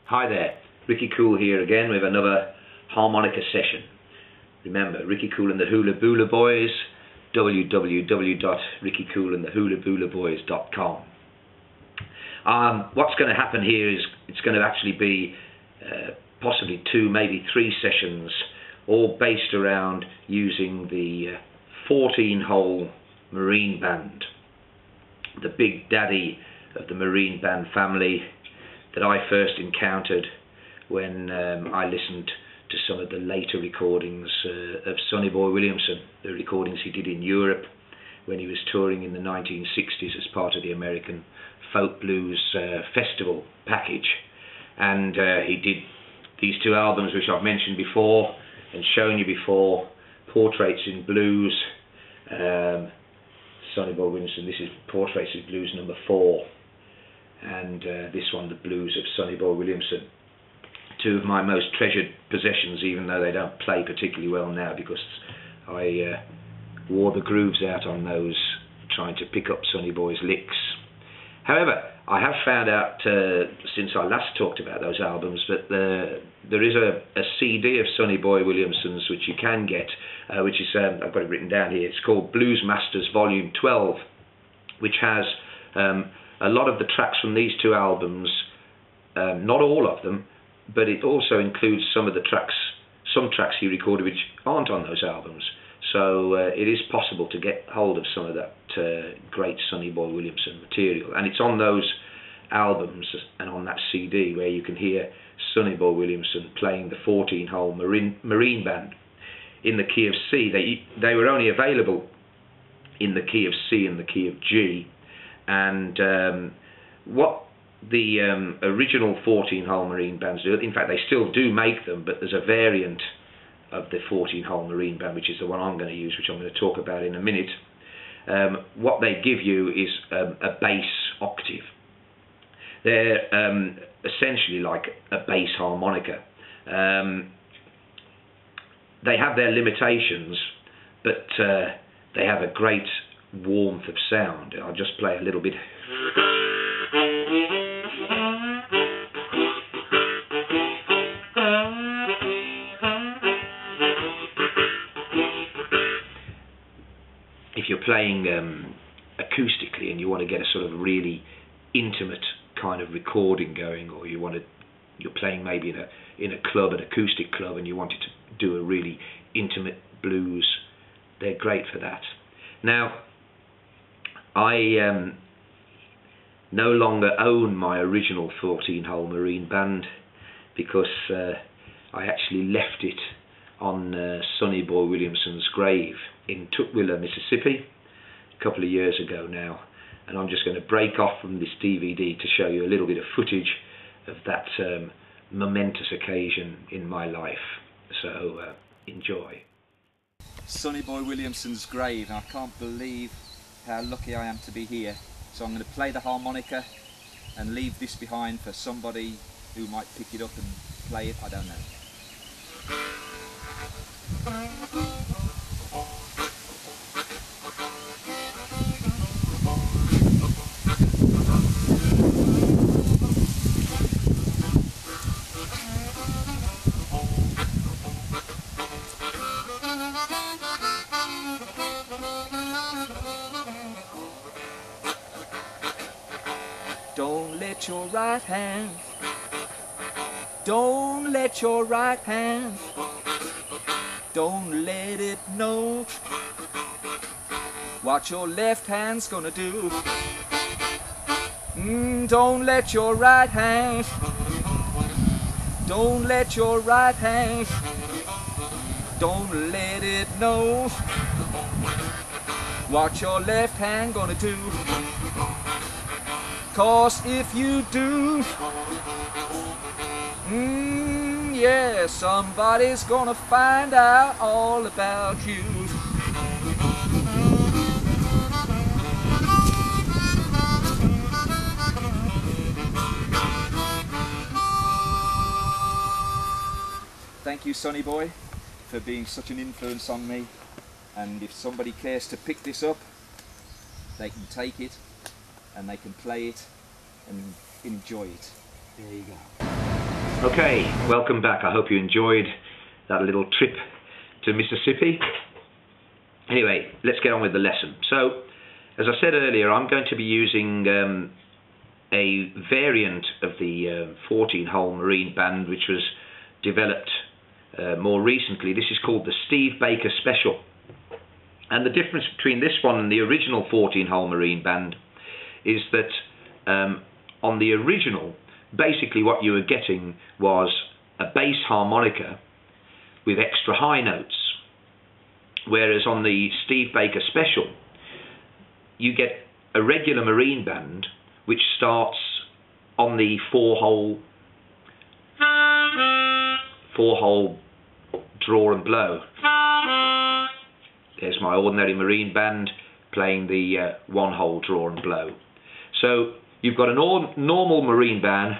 Hi there, Ricky Cool here again with another harmonica session. Remember, Ricky Cool and the Hula Boola Boys, www.rickycoolandthehulaboolaboys.com. What's going to happen here is it's going to actually be possibly 2, maybe 3 sessions, all based around using the 14-hole marine band, the big daddy of the marine band family that I first encountered when I listened to some of the later recordings of Sonny Boy Williamson, the recordings he did in Europe when he was touring in the 1960s as part of the American Folk Blues Festival package. And he did these 2 albums which I've mentioned before and shown you before, Portraits in Blues, Sonny Boy Williamson, this is Portraits in Blues number 4, and this one, The Blues of Sonny Boy Williamson. 2 of my most treasured possessions, even though they don't play particularly well now, because I wore the grooves out on those trying to pick up Sonny Boy's licks. However, I have found out since I last talked about those albums that there is a CD of Sonny Boy Williamson's which you can get, which is, I've got it written down here, it's called Blues Masters Volume 12, which has a lot of the tracks from these 2 albums, not all of them, but it also includes some tracks he recorded which aren't on those albums. So it is possible to get hold of some of that great Sonny Boy Williamson material, and it's on those albums and on that CD where you can hear Sonny Boy Williamson playing the 14-hole marine band in the key of C. They were only available in the key of C and the key of G, and what the original 14-hole marine bands do, in fact they still do make them, but there's a variant of the 14-hole marine band, which is the one I'm going to use, which I'm going to talk about in a minute. What they give you is a bass octave. They're essentially like a bass harmonica. They have their limitations, but they have a great warmth of sound. I'll just play a little bit. If you're playing acoustically and you want to get a sort of really intimate kind of recording going, or you're playing maybe in a club, an acoustic club, and you wanted to do a really intimate blues, they're great for that. Now, I no longer own my original 14-hole marine band because I actually left it on Sonny Boy Williamson's grave in Tutwiler, Mississippi, a couple of years ago now, and I'm just going to break off from this DVD to show you a little bit of footage of that momentous occasion in my life. So enjoy. Sonny Boy Williamson's grave, and I can't believe how lucky I am to be here. So I'm going to play the harmonica and leave this behind for somebody who might pick it up and play it, I don't know. Don't let your right hand, don't let your right hand, don't let it know what your left hand's gonna do. Don't let your right hand, don't let your right hand, don't let it know what your left hand gonna do. 'Cause if you do, yeah, somebody's gonna find out all about you. Thank you, Sonny Boy, for being such an influence on me. And if somebody cares to pick this up, they can take it and they can play it and enjoy it. There you go. Okay, welcome back. I hope you enjoyed that little trip to Mississippi. Anyway, let's get on with the lesson. So, as I said earlier, I'm going to be using a variant of the 14-hole marine band, which was developed more recently. This is called the Steve Baker Special. And the difference between this one and the original 14-hole marine band is that on the original, basically what you were getting was a bass harmonica with extra high notes, whereas on the Steve Baker Special you get a regular marine band which starts on the four-hole draw and blow. There's my ordinary marine band playing the one-hole draw and blow. So you've got a normal marine band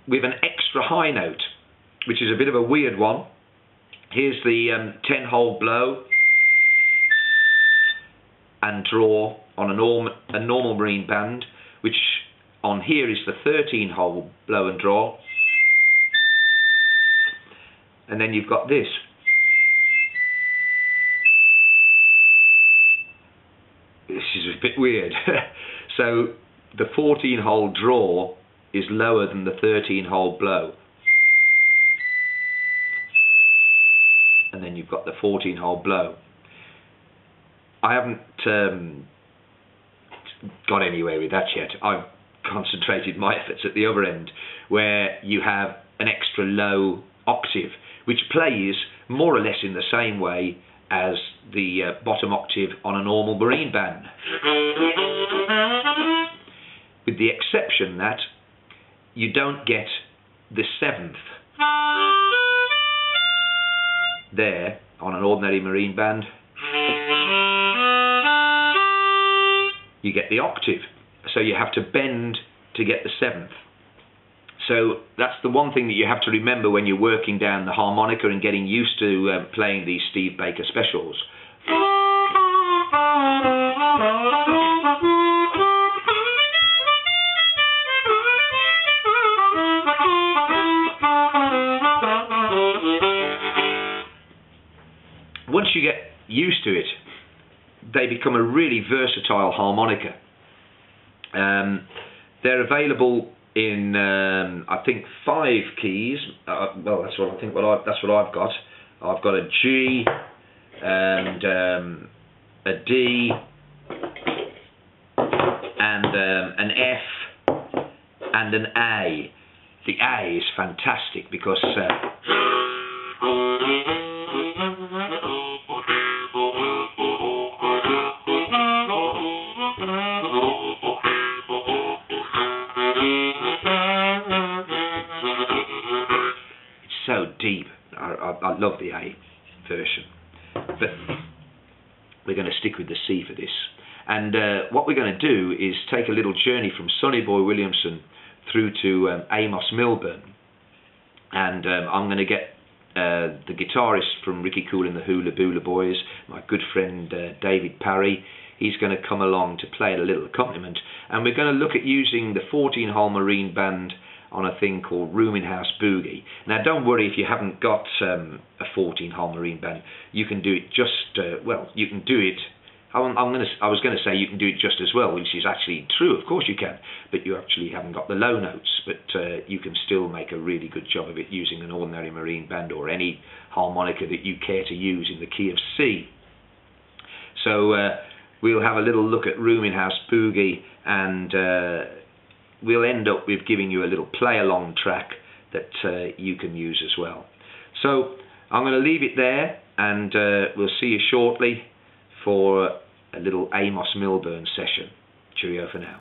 with an extra high note, which is a bit of a weird one. Here's the 10-hole blow and draw on a normal marine band, which on here is the 13-hole blow and draw. And then you've got this. This is a bit weird. So the 14-hole draw is lower than the 13-hole blow. And then you've got the 14-hole blow. I haven't got anywhere with that yet. I've concentrated my efforts at the other end, where you have an extra low octave, which plays more or less in the same way as the bottom octave on a normal marine band, with the exception that you don't get the 7th there on an ordinary marine band. You get the octave, so you have to bend to get the 7th. So that's the one thing that you have to remember when you're working down the harmonica and getting used to playing these Steve Baker specials. Once you get used to it, they become a really versatile harmonica. They're available in I think 5 keys. Well, that's what I think. That's what I've got. I've got a G and a D and an F and an A. The A is fantastic because so deep. I love the A version, but we're going to stick with the C for this. And what we're going to do is take a little journey from Sonny Boy Williamson through to Amos Milburn, and I'm going to get the guitarist from Ricky Cool and the Hula Boola Boys, my good friend David Parry. He's going to come along to play a little accompaniment, and we're going to look at using the 14-hole marine band on a thing called Rooming House Boogie. Now, don't worry if you haven't got a 14-hole marine band. You can do it just well. You can do it. I was going to say you can do it just as well, which is actually true. Of course you can, but you actually haven't got the low notes. But you can still make a really good job of it using an ordinary marine band or any harmonica that you care to use in the key of C. So we'll have a little look at Rooming House Boogie, and we'll end up with giving you a little play-along track that you can use as well. So I'm going to leave it there, and we'll see you shortly for a little Amos Milburn session. Cheerio for now.